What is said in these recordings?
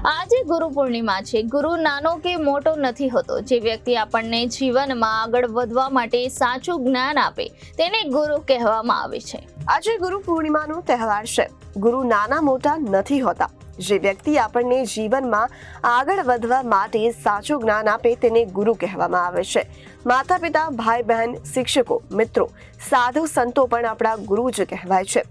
આજે ગુરુ પૂર્ણિમા છે। ગુરુ નાનો કે મોટો નથી હોતો। જે વ્યક્તિ આપણને જીવનમાં આગળ વધવા માટે સાચું જ્ઞાન આપે તેને ગુરુ કહેવામાં આવે છે। આજે ગુરુ પૂર્ણિમાનો તહેવાર છે। ગુરુ નાના મોટા નથી હોતા। જે વ્યક્તિ આપણને જીવનમાં આગળ વધવા માટે સાચું જ્ઞાન આપે તેને ગુરુ કહેવામાં આવે છે। માતા પિતા, ભાઈ બહેન, શિક્ષકો, મિત્રો, સાધુ સંતો પણ આપણા ગુરુ જ કહેવાય છે।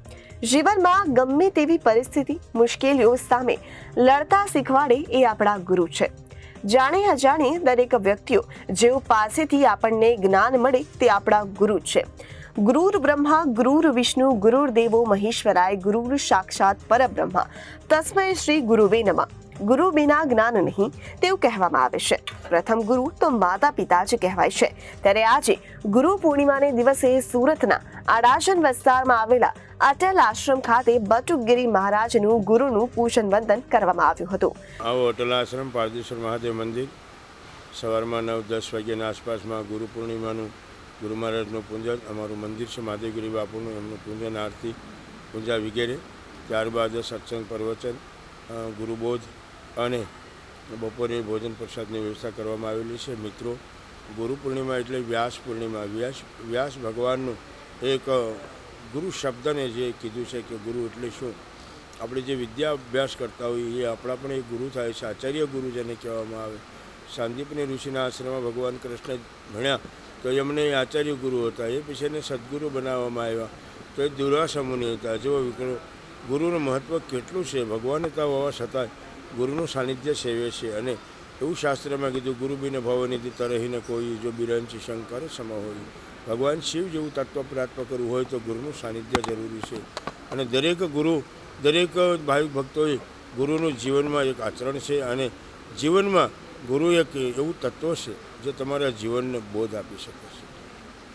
જીવનમાં ગમે તેવી પરિસ્થિતિ, મુશ્કેલીઓ સામે લડતા શીખવાડે એ આપણા ગુરુ છે। જાણે અજાણે દરેક વ્યક્તિઓ જેઓ પાસેથી આપણને જ્ઞાન મળે તે આપણા ગુરુ છે। ગુરુર બ્રહ્મા ગુરુર વિષ્ણુ ગુરુર્દેવો મહેશ્વરાય ગુરુર સાક્ષાત પરબ્રહ્મ તસ્મૈ શ્રી ગુરુવે નમઃ। ગુરુ બિના જ્ઞાન નહીં તેવું કહેવામાં આવે છે। પ્રથમ ગુરુ તો માતા પિતા જ કહેવાય છે। ત્યારે આજે ગુરુ પૂર્ણિમાને દિવસે સુરતના આડાજન વિસ્તારમાં આવેલા અટલ આશ્રમ ખાતે બટુકગીરી મહારાજનું ગુરુનું પૂજન વંદન કરવામાં આવ્યું હતું। આવો અટલ આશ્રમ પારદેશ્વર મહાદેવ મંદિર સવારમાં 9-10 વાગ્યાના આસપાસમાં ગુરુ પૂર્ણિમાનું ગુરુ મહારાજનું પૂજન અમારું મંદિર છે। મહાદેવગીરી બાપુનું એમનું પૂજન, આરતી, પૂજા વગેરે। ત્યારબાદ સત્સંગ, પ્રવચન, ગુરુબોધ અને બપોરે ભોજન પ્રસાદની વ્યવસ્થા કરવામાં આવેલી છે। મિત્રો, ગુરુ પૂર્ણિમા એટલે વ્યાસ પૂર્ણિમા। વ્યાસ ભગવાનનું એક ગુરુ શબ્દને જે કીધું છે કે ગુરુ એટલે શું, આપણે જે વિદ્યા અભ્યાસ કરતા હોઈએ એ આપણા પણ એક ગુરુ થાય છે। આચાર્ય ગુરુ જેને કહેવામાં આવે। સાંદીપની ઋષિના આશ્રમમાં ભગવાન કૃષ્ણ ભણ્યા તો એમને આચાર્ય ગુરુ હતા। એ પછી એને સદગુરુ બનાવવામાં આવ્યા તો એ દુર્વાસા મુનિ હતા। જો ગુરુનું મહત્ત્વ કેટલું છે, ભગવાન હતા હોવા છતાં ગુરુનું સાનિધ્ય સેવે છે। અને એવું શાસ્ત્રમાં કીધું, ગુરુ બિન ભવનિધિ તરહીને કોઈ, જો બિરંચી શંકર સમ હોય। ભગવાન શિવ જેવું તત્વ પ્રાપ્ત કરવું હોય તો ગુરુનું સાનિધ્ય જરૂરી છે। અને દરેક ગુરુ, દરેક ભાવિક ભક્તોએ ગુરુનું જીવનમાં એક આચરણ છે અને જીવનમાં ગુરુ એક એવું તત્વ છે જે તમારા જીવનને બોધ આપી શકે છે।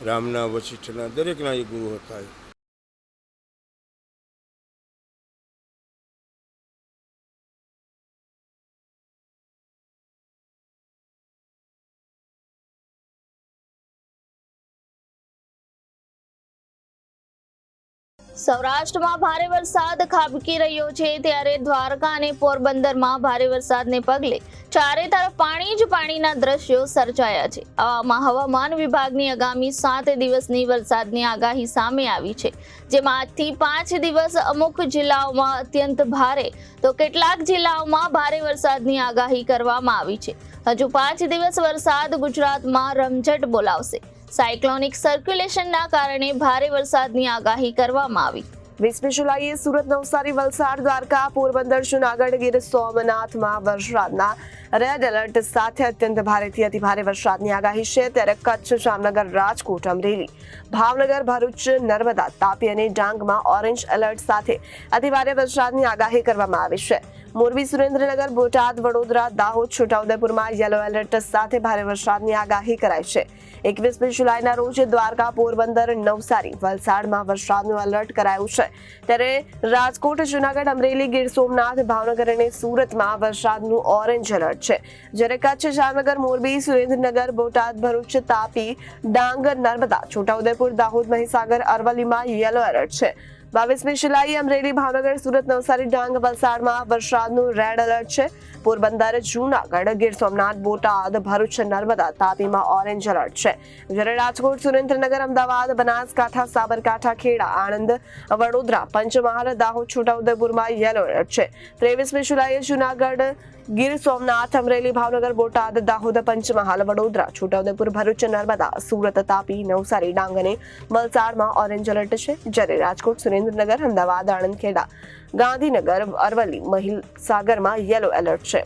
રામના, વશિષ્ઠના, દરેકના એ ગુરુ હતા। સૌરાષ્ટ્રમાં ભારે વરસાદ ખાબકી રહ્યો છે। ત્યારે દ્વારકા અને પોરબંદરમાં ભારે વરસાદને પગલે ચારે તરફ પાણી જ પાણીના દ્રશ્યો સર્જાયા છે। આવામાં હવામાન વિભાગની આગામી 7 દિવસની વરસાદની આગાહી સામે આવી છે, જેમાં આજથી 5 દિવસ અમુક જિલ્લાઓમાં અત્યંત ભારે તો કેટલાક જિલ્લાઓમાં ભારે વરસાદની આગાહી કરવામાં આવી છે। હજુ 5 દિવસ વરસાદ ગુજરાતમાં રમઝટ બોલાવશે। સાયક્લોનિક સર્ક્યુલેશનના કારણે ભારે વરસાદની આગાહી કરવામાં આવી। 20મી જુલાઈએ સુરત, નવસારી, વલસાડ, દ્વારકા, પોરબંદર, જૂનાગઢ, ગીર સોમનાથમાં વરસાદના રેડ એલર્ટ સાથે અત્યંત ભારેથી અતિ ભારે વરસાદની આગાહી છે। ત્યારે કચ્છ, જામનગર, રાજકોટ, અમરેલી, ભાવનગર, ભરૂચ, નર્મદા, તાપી અને ડાંગમાં ઓરેન્જ એલર્ટ સાથે અતિ ભારે વરસાદની આગાહી કરવામાં આવી છે। મોરબી, સુરેન્દ્રનગર, બોટાદ, વડોદરા, દાહોદ, છોટાઉદેપુરમાં યલો એલર્ટ સાથે ભારે વરસાદની આગાહી કરાઈ છે। 21મી જુલાઈના રોજ દ્વારકા, પોરબંદર, નવસારી, વલસાડમાં વરસાદનું એલર્ટ કરાયું છે। ત્યારે રાજકોટ, જૂનાગઢ, અમરેલી, ગીર સોમનાથ, ભાવનગર અને સુરતમાં વરસાદનું ઓરેન્જ એલર્ટ છે। જ્યારે કચ્છ, જામનગર, મોરબી, સુરેન્દ્રનગર, બોટાદ, ભરૂચ, તાપી, ડાંગ, નર્મદા, છોટાઉદેપુર, દાહોદ, મહીસાગર, અરવલ્લીમાં યલો એલર્ટ છે। 22મી જુલાઈએ અમરેલી, ભાવનગર, સુરત, નવસારી, ડાંગ, વલસાડમાં વરસાદનું રેડ એલર્ટ છે। પોરબંદર, જૂનાગઢ, ગીર સોમનાથ, બોટાદ, ભરૂચ, નર્મદા, તાપીમાં ઓરેન્જ એલર્ટ છે। જ્યારે રાજકોટ, સુરેન્દ્રનગર, અમદાવાદ, બનાસકાંઠા, સાબરકાંઠા, ખેડા, આણંદ, વડોદરા, પંચમહાલ, દાહોદ, છોટાઉદેપુરમાં યલો એલર્ટ છે। 23મી જુલાઈએ જૂનાગઢ, ગીર સોમનાથ, અમરેલી, ભાવનગર, બોટાદ, દાહોદ, પંચમહાલ, વડોદરા, છોટાઉદેપુર, ભરૂચ, નર્મદા, સુરત, તાપી, નવસારી, ડાંગ અને વલસાડમાં ઓરેન્જ એલર્ટ છે। જ્યારે રાજકોટ, સુરેન્દ્રનગર, અમદાવાદ, આણંદ, ખેડા, ગાંધીનગર, અરવલ્લી, મહીસાગરમાં યલો એલર્ટ છે।